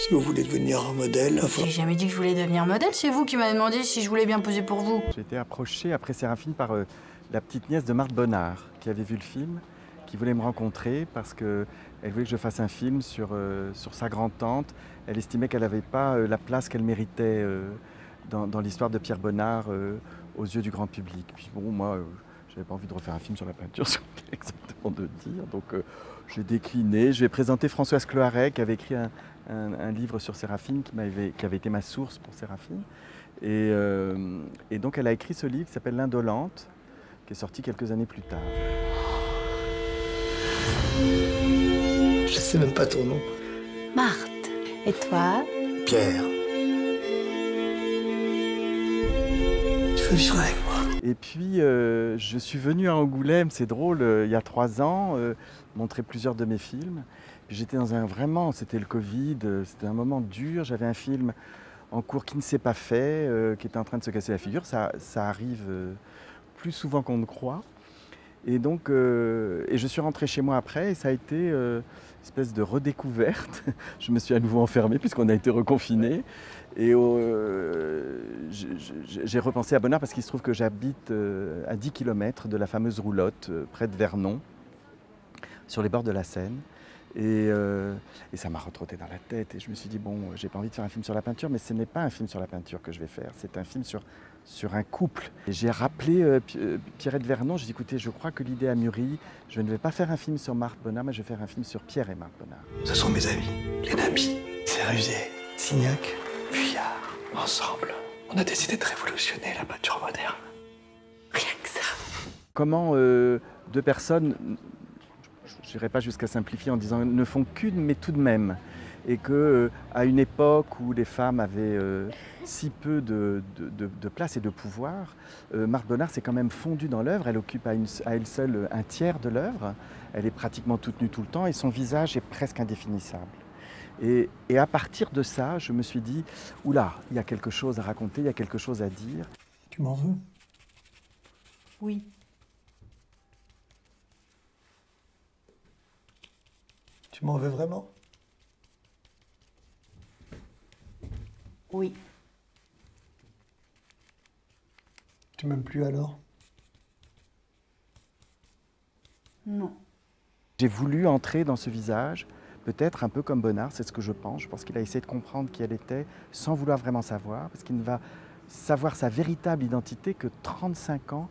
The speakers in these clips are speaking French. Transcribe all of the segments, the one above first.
Si vous voulez devenir un modèle, J'ai jamais dit que je voulais devenir modèle, c'est vous qui m'avez demandé si je voulais bien poser pour vous. J'ai été approché après Séraphine par la petite nièce de Marthe Bonnard, qui avait vu le film, qui voulait me rencontrer parce qu'elle voulait que je fasse un film sur sa grand-tante. Elle estimait qu'elle n'avait pas la place qu'elle méritait dans l'histoire de Pierre Bonnard aux yeux du grand public. Puis bon, moi, je n'avais pas envie de refaire un film sur la peinture, c'est exactement de dire. Donc j'ai décliné. Je vais présenter Françoise Cloaret, qui avait écrit un livre sur Séraphine, qui avait été ma source pour Séraphine. Et donc elle a écrit ce livre qui s'appelle L'Indolente, qui est sorti quelques années plus tard. je sais même pas ton nom. Marthe. Et toi? Pierre. Tu veux vivre avec moi? Et puis je suis venu à Angoulême, c'est drôle, il y a 3 ans, montrer plusieurs de mes films. J'étais dans c'était le Covid, c'était un moment dur, j'avais un film en cours qui ne s'est pas fait, qui était en train de se casser la figure. Ça arrive plus souvent qu'on ne croit. Et donc, et je suis rentré chez moi après et ça a été une espèce de redécouverte. Je me suis à nouveau enfermé puisqu'on a été reconfiné. Et j'ai repensé à Bonnard parce qu'il se trouve que j'habite à 10 km de la fameuse roulotte, près de Vernon, sur les bords de la Seine. Et ça m'a retrotté dans la tête et je me suis dit, bon, j'ai pas envie de faire un film sur la peinture, mais ce n'est pas un film sur la peinture que je vais faire, c'est un film sur un couple. Et j'ai rappelé Pierrette Vernon, j'ai dit, écoutez, je crois que l'idée a mûri, je ne vais pas faire un film sur Marthe Bonnard, mais je vais faire un film sur Pierre et Marthe Bonnard. Ce sont mes amis, les Nabis, Cérusier, Signac, Vuillard. Ensemble, on a décidé de révolutionner la peinture moderne. Rien que ça. Comment deux personnes, je n'irai pas jusqu'à simplifier en disant ne font qu'une, mais tout de même. Et qu'à une époque où les femmes avaient si peu de place et de pouvoir, Marthe Bonnard s'est quand même fondue dans l'œuvre. Elle occupe à elle seule un tiers de l'œuvre. Elle est pratiquement toute nue tout le temps et son visage est presque indéfinissable. Et à partir de ça, je me suis dit, oula, il y a quelque chose à raconter, il y a quelque chose à dire. Tu m'en veux? Oui. Tu m'en veux vraiment? Oui. Tu m'aimes plus alors? Non. J'ai voulu entrer dans ce visage, peut-être un peu comme Bonnard, c'est ce que je pense. Je pense qu'il a essayé de comprendre qui elle était sans vouloir vraiment savoir, parce qu'il ne va savoir sa véritable identité que 35 ans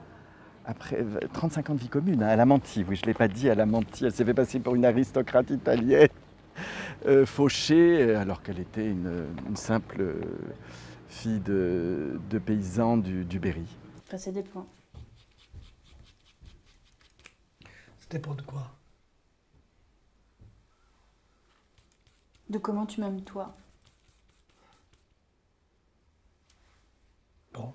après 35 ans de vie commune. Elle a menti, oui, je ne l'ai pas dit, elle a menti. Elle s'est fait passer pour une aristocrate italienne, fauchée, alors qu'elle était une simple fille de paysan du Berry. Enfin, ça dépend. Ça dépend de quoi? De comment tu m'aimes, toi. Bon.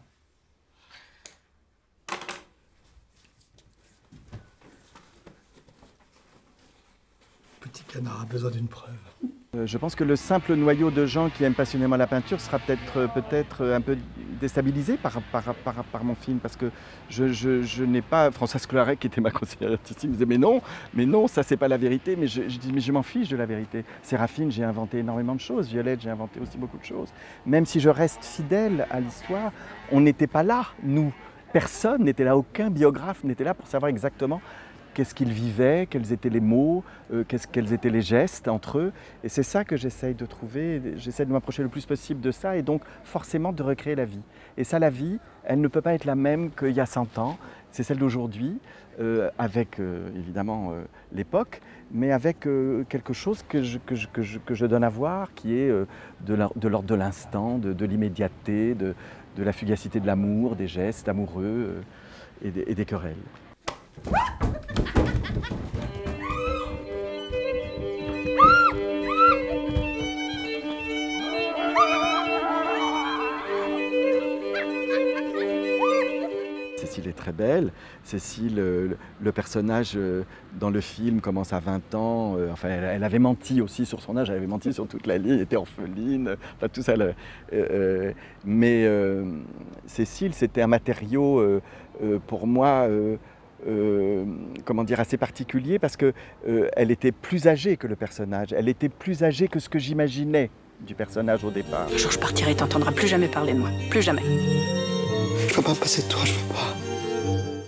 Petit canard a besoin d'une preuve. Je pense que le simple noyau de gens qui aiment passionnément la peinture sera peut-être un peu déstabilisé par mon film, parce que je n'ai pas... Françoise Cloaret, qui était ma conseillère artistique, me disait mais non, ça c'est pas la vérité, mais je dis mais je m'en fiche de la vérité. Séraphine, j'ai inventé énormément de choses, Violette, j'ai inventé aussi beaucoup de choses. Même si je reste fidèle à l'histoire, on n'était pas là, nous. Personne n'était là, aucun biographe n'était là pour savoir exactement qu'est-ce qu'ils vivaient, quels étaient les mots, quels étaient les gestes entre eux. Et c'est ça que j'essaye de trouver, j'essaie de m'approcher le plus possible de ça et donc forcément de recréer la vie. Et ça, la vie, elle ne peut pas être la même qu'il y a 100 ans, c'est celle d'aujourd'hui, avec évidemment l'époque, mais avec quelque chose que je donne à voir, qui est de l'ordre de l'instant, de l'immédiateté, de la fugacité de l'amour, des gestes amoureux et des querelles. Cécile est très belle. Cécile, le personnage dans le film commence à 20 ans. Enfin, elle avait menti aussi sur son âge, elle avait menti sur toute la ligne, elle était orpheline, enfin tout ça. Mais Cécile, c'était un matériau pour moi, comment dire, assez particulier parce qu'elle était plus âgée que le personnage. Elle était plus âgée que ce que j'imaginais du personnage au départ. Le jour où je partirai, t'entendras plus jamais parler de moi. Plus jamais. Je veux pas me passer de toi, je veux pas.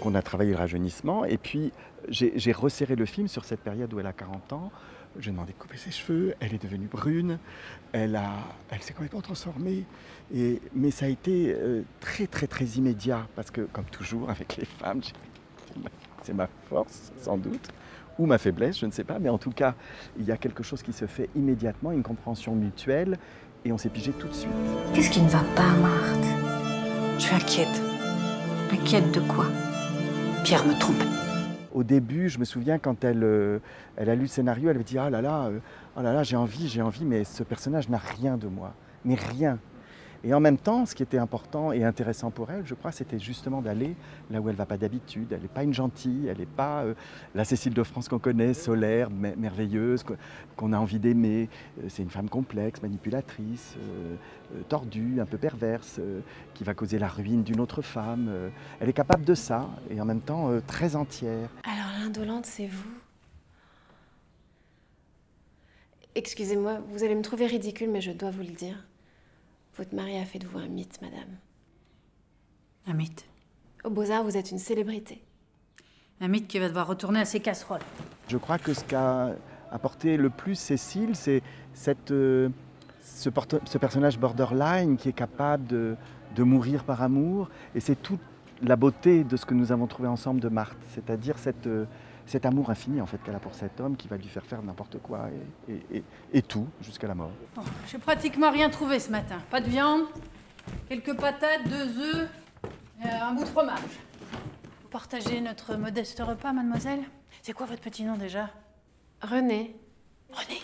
On a travaillé le rajeunissement et puis j'ai resserré le film sur cette période où elle a 40 ans. Je lui ai demandé de couper ses cheveux, elle est devenue brune, elle s'est complètement transformée. Mais ça a été très très très immédiat parce que comme toujours avec les femmes, c'est ma force sans doute, ou ma faiblesse, je ne sais pas, mais en tout cas, il y a quelque chose qui se fait immédiatement, une compréhension mutuelle et on s'est pigé tout de suite. Qu'est-ce qui ne va pas, Marthe? Je suis inquiète. Inquiète de quoi? Pierre me trompe. Au début, je me souviens quand elle a lu le scénario, elle avait dit « Ah là là, j'ai envie, mais ce personnage n'a rien de moi, mais rien ». Et en même temps, ce qui était important et intéressant pour elle, je crois, c'était justement d'aller là où elle ne va pas d'habitude. Elle n'est pas une gentille, elle n'est pas la Cécile de France qu'on connaît, solaire, merveilleuse, qu'on a envie d'aimer. C'est une femme complexe, manipulatrice, tordue, un peu perverse, qui va causer la ruine d'une autre femme. Elle est capable de ça et en même temps très entière. Alors l'indolente, c'est vous? Excusez-moi, vous allez me trouver ridicule, mais je dois vous le dire. Votre mari a fait de vous un mythe, madame. Un mythe. Au Beaux-Arts, vous êtes une célébrité. Un mythe qui va devoir retourner à ses casseroles. Je crois que ce qu'a apporté le plus Cécile, c'est ce personnage borderline qui est capable de mourir par amour. Et c'est toute la beauté de ce que nous avons trouvé ensemble de Marthe. C'est-à-dire cet amour infini en fait, qu'elle a pour cet homme qui va lui faire n'importe quoi et tout jusqu'à la mort. Bon, j'ai pratiquement rien trouvé ce matin. Pas de viande, quelques patates, 2 œufs, un bout de fromage. Vous partagez notre modeste repas, mademoiselle? C'est quoi votre petit nom déjà? René. René.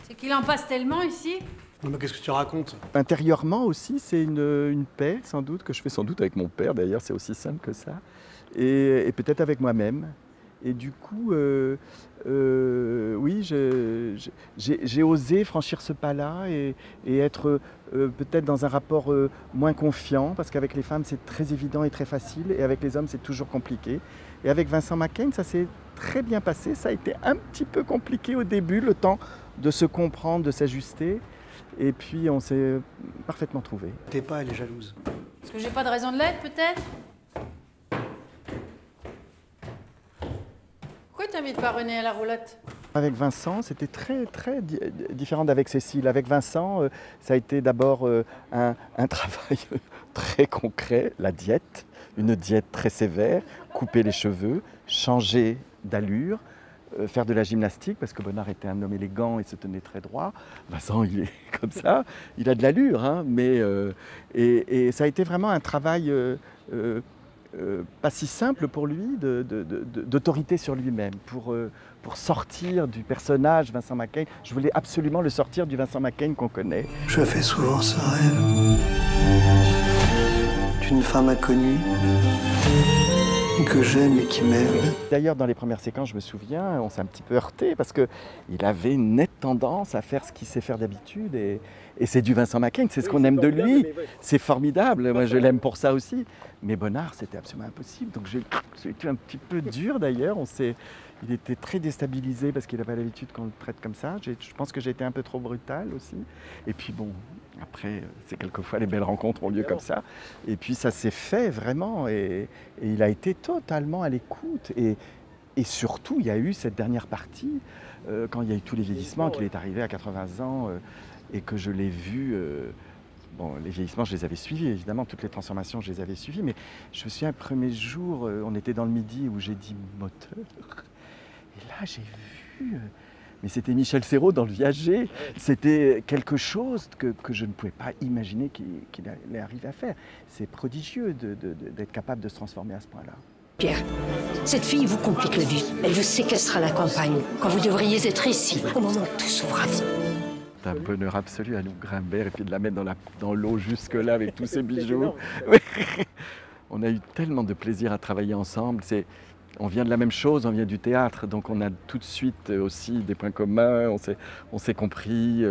C'est qu'il en passe tellement ici? Non mais qu'est-ce que tu racontes? Intérieurement aussi, c'est une paix sans doute, que je fais sans doute avec mon père d'ailleurs, c'est aussi simple que ça. Et peut-être avec moi-même. Et du coup, oui, j'ai osé franchir ce pas-là et être peut-être dans un rapport moins confiant, parce qu'avec les femmes, c'est très évident et très facile, et avec les hommes, c'est toujours compliqué. Et avec Vincent Macaigne, ça s'est très bien passé. Ça a été un petit peu compliqué au début, le temps de se comprendre, de s'ajuster. Et puis, on s'est parfaitement trouvés. T'es pas, elle est jalouse. Parce que j'ai pas de raison de l'être, peut-être? Pourquoi t'invites pas René à la roulotte? Avec Vincent, c'était très différent d'avec Cécile. Avec Vincent, ça a été d'abord un travail très concret, la diète, une diète très sévère, couper les cheveux, changer d'allure, faire de la gymnastique, parce que Bonnard était un homme élégant et se tenait très droit. Vincent, il est comme ça, il a de l'allure, hein, mais et ça a été vraiment un travail pas si simple pour lui, d'autorité sur lui-même, pour sortir du personnage Vincent Macaigne. Je voulais absolument le sortir du Vincent Macaigne qu'on connaît. Je fais souvent ce rêve d'une femme inconnue que j'aime et qui m'aime. D'ailleurs, dans les premières séquences, je me souviens, on s'est un petit peu heurté parce qu'il avait une nette tendance à faire ce qu'il sait faire d'habitude. Et c'est du Vincent Macaigne, c'est ce qu'on aime de lui. C'est formidable, moi je l'aime pour ça aussi. Mais Bonnard, c'était absolument impossible. Donc j'ai été un petit peu dur d'ailleurs. Il était très déstabilisé parce qu'il n'a pas l'habitude qu'on le traite comme ça. Je pense que j'ai été un peu trop brutal aussi. Et puis bon, après, c'est quelquefois les belles rencontres ont lieu comme ça. Et puis ça s'est fait vraiment. Et il a été totalement à l'écoute. Et surtout, il y a eu cette dernière partie, quand il y a eu tous les vieillissements, qu'il est arrivé à 80 ans et que je l'ai vu. Bon, les vieillissements, je les avais suivis, évidemment, toutes les transformations, je les avais suivies. Mais je me souviens, le premier jour, on était dans le Midi où j'ai dit moteur. Et là, j'ai vu, mais c'était Michel Serrault dans Le Viager. C'était quelque chose que je ne pouvais pas imaginer qu'il allait arriver à faire. C'est prodigieux d'être capable de se transformer à ce point-là. Pierre, cette fille vous complique la vie. Elle vous séquestre à la campagne, quand vous devriez être ici, au moment où tout s'ouvre à vous. C'est un bonheur absolu à nous Grimbert et puis de la mettre dans l'eau jusque-là avec tous ces bijoux. On a eu tellement de plaisir à travailler ensemble. On vient de la même chose, on vient du théâtre, donc on a tout de suite aussi des points communs, on s'est compris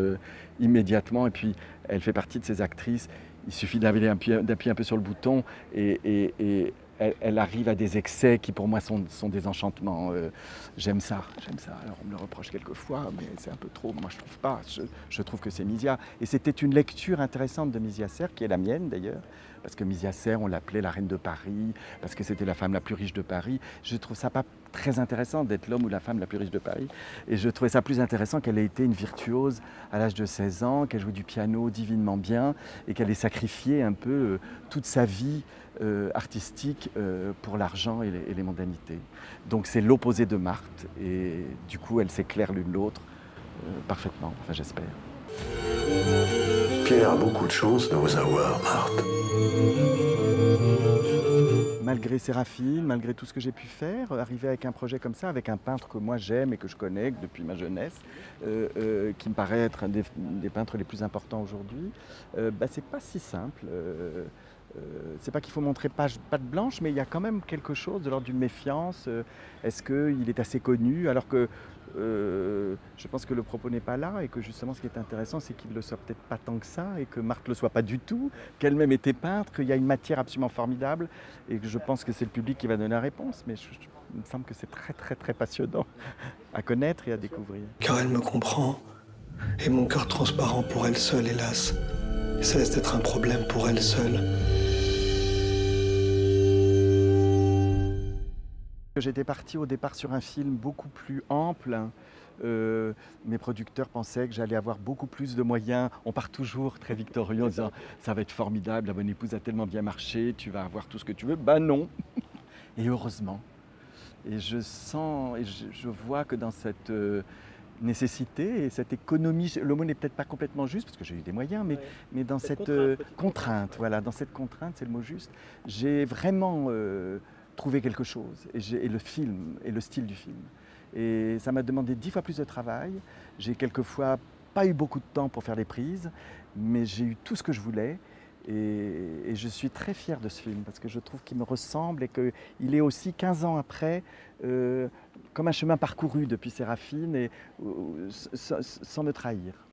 immédiatement, et puis elle fait partie de ces actrices, il suffit d'appuyer un peu sur le bouton, et elle arrive à des excès qui pour moi sont des enchantements. J'aime ça. Alors on me le reproche quelquefois, mais c'est un peu trop. Moi je trouve pas. Je trouve que c'est Misia. Et c'était une lecture intéressante de Misia Serres, qui est la mienne d'ailleurs, parce que Misia Serres, on l'appelait la reine de Paris, parce que c'était la femme la plus riche de Paris. Je trouve ça pas très intéressant d'être l'homme ou la femme la plus riche de Paris. Et je trouvais ça plus intéressant qu'elle ait été une virtuose à l'âge de 16 ans, qu'elle joue du piano divinement bien et qu'elle ait sacrifié un peu toute sa vie artistique pour l'argent et les mondanités. Donc c'est l'opposé de Marthe et du coup elles s'éclairent l'une l'autre parfaitement, enfin j'espère. Pierre a beaucoup de chance de vous avoir, Marthe. Malgré Séraphine, malgré tout ce que j'ai pu faire, arriver avec un projet comme ça, avec un peintre que moi j'aime et que je connais depuis ma jeunesse, qui me paraît être un des peintres les plus importants aujourd'hui, c'est pas si simple. C'est pas qu'il faut montrer patte blanche, mais il y a quand même quelque chose de l'ordre d'une méfiance. Est-ce qu'il est assez connu alors que je pense que le propos n'est pas là et que justement ce qui est intéressant c'est qu'il ne le soit peut-être pas tant que ça et que Marthe ne le soit pas du tout, qu'elle-même était peintre, qu'il y a une matière absolument formidable et que je pense que c'est le public qui va donner la réponse, mais il me semble que c'est très passionnant à connaître et à découvrir. Car elle me comprend et mon cœur transparent pour elle seule, hélas, cesse d'être un problème pour elle seule. J'étais parti au départ sur un film beaucoup plus ample. Mes producteurs pensaient que j'allais avoir beaucoup plus de moyens. On part toujours très victorieux en disant « ça va être formidable, La Bonne Épouse a tellement bien marché, tu vas avoir tout ce que tu veux ». Ben non. Et heureusement. Et je sens, et je vois que dans cette nécessité et cette économie, le mot n'est peut-être pas complètement juste parce que j'ai eu des moyens, mais dans cette contrainte, voilà, dans cette contrainte, c'est le mot juste, j'ai vraiment trouvé quelque chose et le film et le style du film. Et ça m'a demandé 10 fois plus de travail. J'ai quelquefois pas eu beaucoup de temps pour faire les prises, mais j'ai eu tout ce que je voulais. Et je suis très fier de ce film parce que je trouve qu'il me ressemble et qu'il est aussi 15 ans après comme un chemin parcouru depuis Séraphine et sans me trahir.